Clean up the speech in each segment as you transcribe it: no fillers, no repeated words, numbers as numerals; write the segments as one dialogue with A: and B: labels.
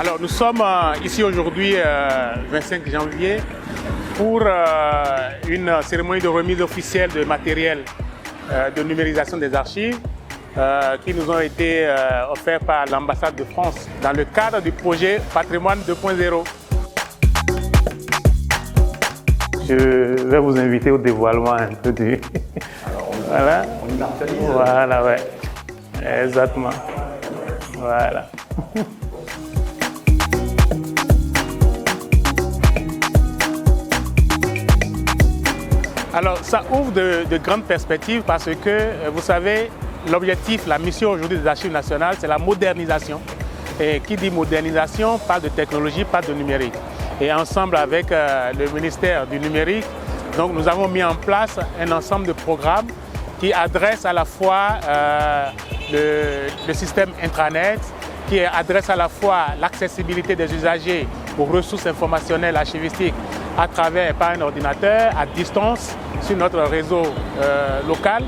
A: Alors nous sommes ici aujourd'hui, 25 janvier, pour une cérémonie de remise officielle de matériel de numérisation des archives qui nous ont été offerts par l'ambassade de France dans le cadre du projet Patrimoine 2.0. Je vais vous inviter au dévoilement un peu du... Voilà.
B: On immortalise.
A: Voilà, ouais. Exactement. Voilà. Alors, ça ouvre de grandes perspectives parce que, vous savez, l'objectif, la mission aujourd'hui des Archives nationales, c'est la modernisation. Et qui dit modernisation parle de technologie, parle de numérique. Et ensemble avec le ministère du numérique, donc nous avons mis en place un ensemble de programmes qui adressent à la fois le système intranet, qui adresse à la fois l'accessibilité des usagers aux ressources informationnelles archivistiques à travers par un ordinateur à distance sur notre réseau local.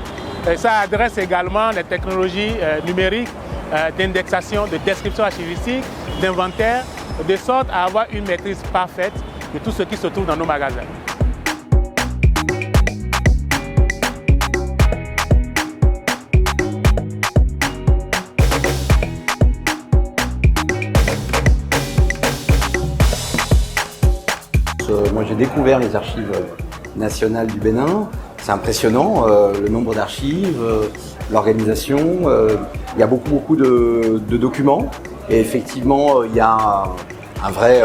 A: Et ça adresse également les technologies numériques d'indexation, de description archivistique, d'inventaire, de sorte à avoir une maîtrise parfaite de tout ce qui se trouve dans nos magasins.
B: Moi j'ai découvert les archives nationales du Bénin. C'est impressionnant, le nombre d'archives, l'organisation. Il y a beaucoup de documents et effectivement il y a un vrai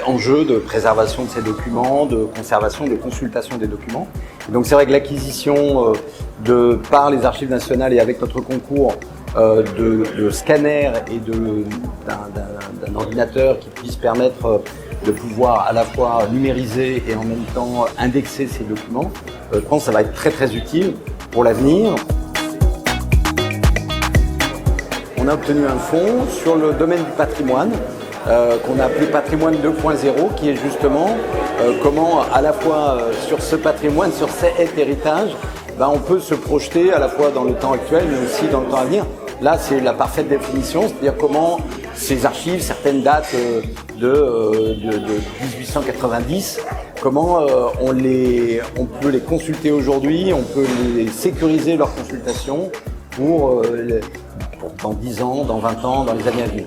B: enjeu de préservation de ces documents, de conservation, de consultation des documents. Et donc c'est vrai que l'acquisition par les archives nationales et avec notre concours de scanners et d'un ordinateur qui puisse permettre de pouvoir à la fois numériser et en même temps indexer ces documents, je pense que ça va être très utile pour l'avenir. On a obtenu un fonds sur le domaine du patrimoine qu'on a appelé Patrimoine 2.0, qui est justement comment à la fois sur ce patrimoine, sur cet héritage, on peut se projeter à la fois dans le temps actuel mais aussi dans le temps à venir. Là, c'est la parfaite définition, c'est-à-dire comment ces archives, certaines datent de 1890, comment on peut les consulter aujourd'hui, on peut les sécuriser leur consultation pour dans 10 ans, dans 20 ans, dans les années à venir.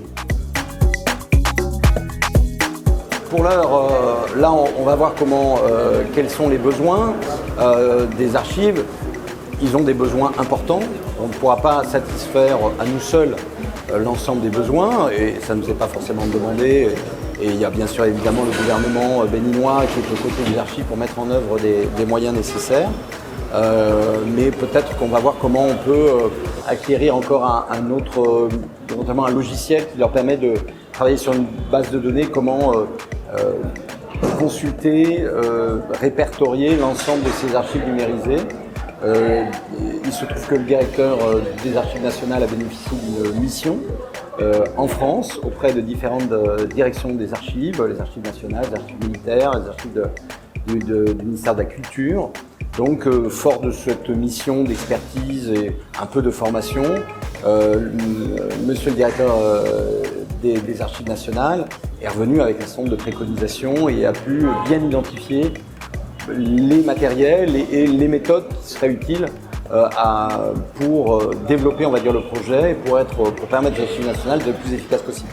B: Pour l'heure, là, on va voir quels sont les besoins des archives. Ils ont des besoins importants. On ne pourra pas satisfaire à nous seuls l'ensemble des besoins et ça ne nous est pas forcément demandé. Et il y a bien sûr évidemment le gouvernement béninois qui est aux côtés des archives pour mettre en œuvre des moyens nécessaires. Mais peut-être qu'on va voir comment on peut acquérir encore notamment un logiciel qui leur permet de travailler sur une base de données, comment consulter, répertorier l'ensemble de ces archives numérisées. Il se trouve que le directeur des Archives nationales a bénéficié d'une mission en France auprès de différentes directions des archives, les archives nationales, les archives militaires, les archives du ministère de la Culture. Donc, fort de cette mission d'expertise et un peu de formation, monsieur le directeur des Archives nationales est revenu avec un certain nombre de préconisations et a pu bien identifier les matériels et les méthodes qui seraient utiles pour développer, on va dire, le projet et pour permettre aux Archives nationales d'être le plus efficace possible.